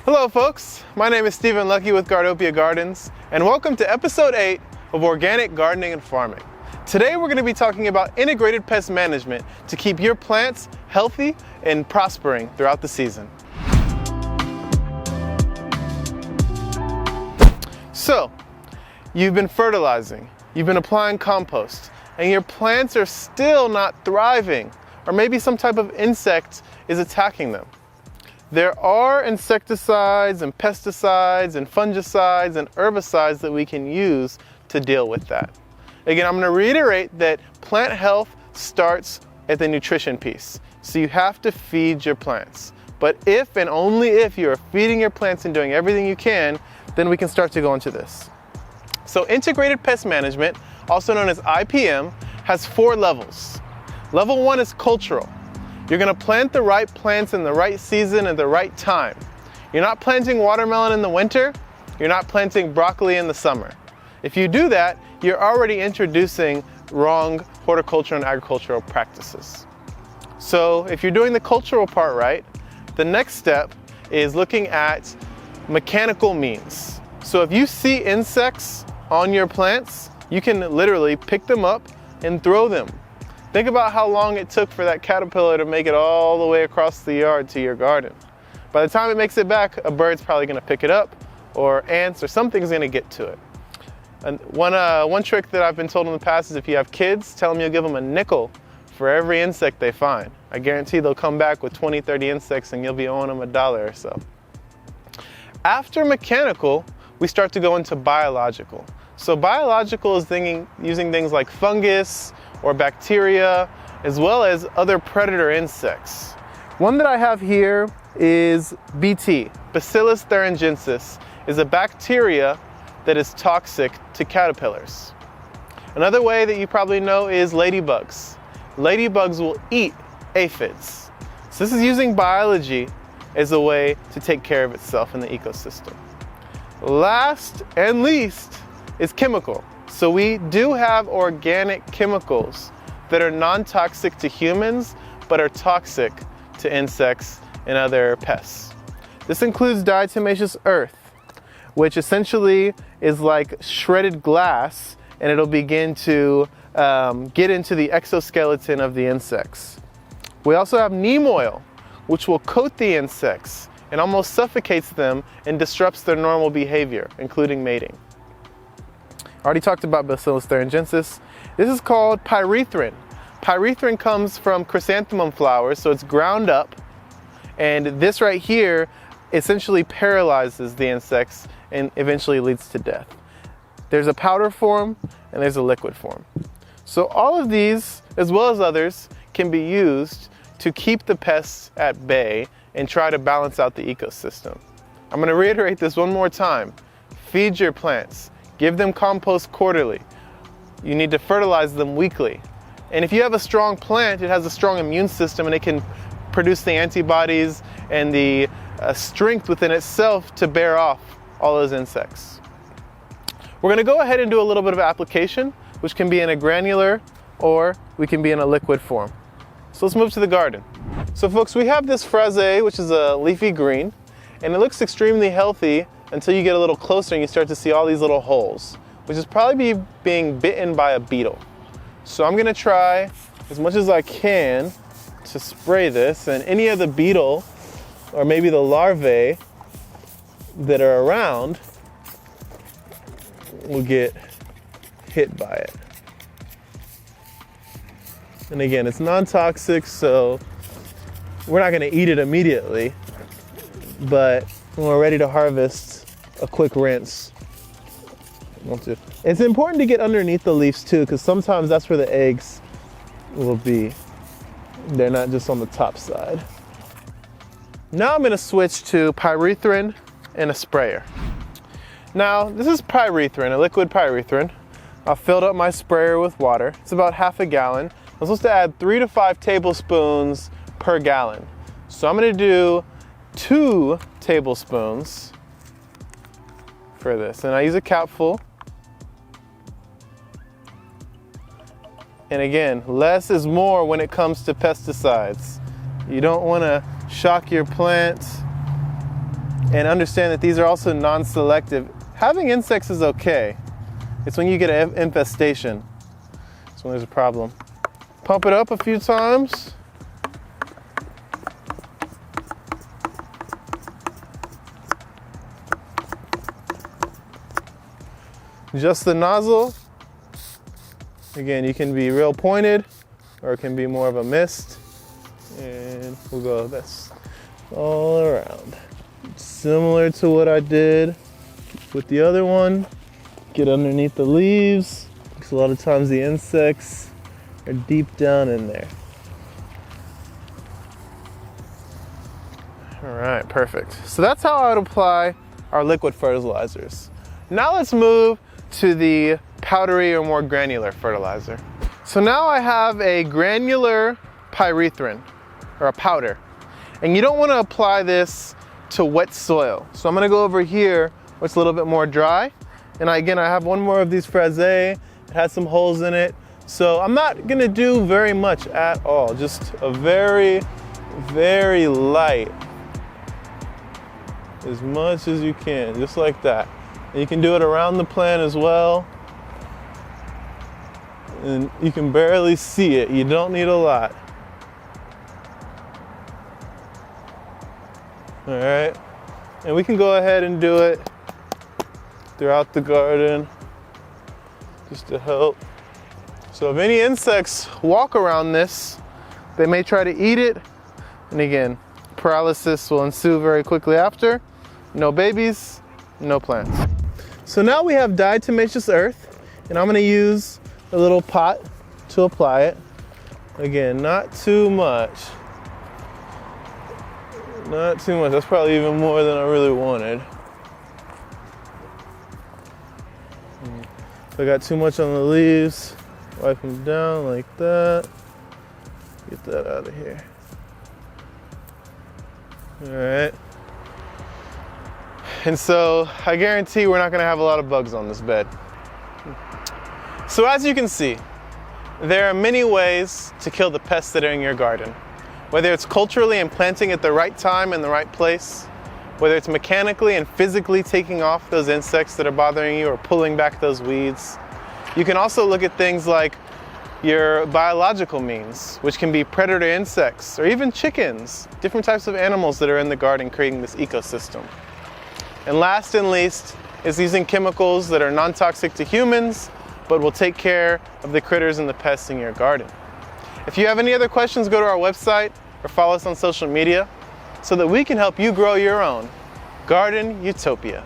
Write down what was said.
Hello folks, my name is Stephen Lucke with Gardopia Gardens, and welcome to episode 8 of Organic Gardening and Farming. Today we're going to be talking about integrated pest management to keep your plants healthy and prospering throughout the season. So, you've been fertilizing, you've been applying compost, and your plants are still not thriving, or maybe some type of insect is attacking them. There are insecticides and pesticides and fungicides and herbicides that we can use to deal with that. Again, I'm going to reiterate that plant health starts at the nutrition piece. So you have to feed your plants. But if and only if you are feeding your plants and doing everything you can, then we can start to go into this. So integrated pest management, also known as IPM, has 4 levels. Level 1 is cultural. You're going to plant the right plants in the right season at the right time. You're not planting watermelon in the winter. You're not planting broccoli in the summer. If you do that, you're already introducing wrong horticultural and agricultural practices. So if you're doing the cultural part right, the next step is looking at mechanical means. So if you see insects on your plants, you can literally pick them up and throw them. Think about how long it took for that caterpillar to make it all the way across the yard to your garden. By the time it makes it back, a bird's probably going to pick it up, or ants, or something's going to get to it. And one trick that I've been told in the past is if you have kids, tell them you'll give them a nickel for every insect they find. I guarantee they'll come back with 20, 30 insects and you'll be owing them $1 or so. After mechanical, we start to go into biological. So biological is using things like fungus or bacteria, as well as other predator insects. One that I have here is BT, Bacillus thuringiensis, is a bacteria that is toxic to caterpillars. Another way that you probably know is ladybugs. Ladybugs will eat aphids. So this is using biology as a way to take care of itself in the ecosystem. Last and least is chemical. So we do have organic chemicals that are non-toxic to humans, but are toxic to insects and other pests. This includes Diatomaceous Earth, which essentially is like shredded glass, and it'll begin to get into the exoskeleton of the insects. We also have neem oil, which will coat the insects and almost suffocates them and disrupts their normal behavior, including mating. I already talked about Bacillus thuringiensis. This is called Pyrethrin. Pyrethrin comes from chrysanthemum flowers, so it's ground up, and this right here essentially paralyzes the insects and eventually leads to death. There's a powder form and there's a liquid form. So all of these, as well as others, can be used to keep the pests at bay and try to balance out the ecosystem. I'm going to reiterate this one more time. Feed your plants. Give them compost quarterly. You need to fertilize them weekly. And if you have a strong plant, it has a strong immune system and it can produce the antibodies and the strength within itself to bear off all those insects. We're going to go ahead and do a little bit of application, which can be in a granular or we can be in a liquid form. So let's move to the garden. So folks, we have this fraise, which is a leafy green, and it looks extremely healthy until you get a little closer and you start to see all these little holes, which is probably being bitten by a beetle. So I'm gonna try as much as I can to spray this, and any of the beetle or maybe the larvae that are around will get hit by it. And again, it's non-toxic, so we're not gonna eat it immediately, but when we're ready to harvest, a quick rinse. It's important to get underneath the leaves too, because sometimes that's where the eggs will be. They're not just on the top side. Now I'm going to switch to pyrethrin and a sprayer. Now this is pyrethrin, a liquid pyrethrin. I filled up my sprayer with water. It's about half a gallon. I'm supposed to add 3 to 5 tablespoons per gallon. So I'm going to do 2 tablespoons for this, and I use a capful. And again, less is more when it comes to pesticides. You don't want to shock your plants And understand that these are also non-selective. Having insects is okay. It's when you get an infestation, that's when there's a problem. Pump it up a few times. Adjust the nozzle. Again, you can be real pointed or it can be more of a mist. And we'll go this all around. Similar to what I did with the other one. Get underneath the leaves, because a lot of times the insects are deep down in there. All right, perfect. So that's how I would apply our liquid fertilizers. Now let's move to the powdery or more granular fertilizer. So now I have a granular pyrethrin, or a powder. And you don't want to apply this to wet soil. So I'm going to go over here where it's a little bit more dry. And again, I have one more of these fraise. It has some holes in it. So I'm not going to do very much at all. Just a very, very light. As much as you can, just like that. And you can do it around the plant as well. And you can barely see it. You don't need a lot. All right. And we can go ahead and do it throughout the garden, just to help. So if any insects walk around this, they may try to eat it. And again, paralysis will ensue very quickly after. No babies, no plants. So now we have diatomaceous earth, and I'm going to use a little pot to apply it. Again, not too much. Not too much. That's probably even more than I really wanted. If I got too much on the leaves, wipe them down like that. Get that out of here. All right. And so I guarantee we're not going to have a lot of bugs on this bed. So as you can see, there are many ways to kill the pests that are in your garden. Whether it's culturally and planting at the right time in the right place, whether it's mechanically and physically taking off those insects that are bothering you or pulling back those weeds. You can also look at things like your biological means, which can be predator insects or even chickens, different types of animals that are in the garden creating this ecosystem. And last and least is using chemicals that are non-toxic to humans, but will take care of the critters and the pests in your garden. If you have any other questions, go to our website or follow us on social media so that we can help you grow your own garden utopia.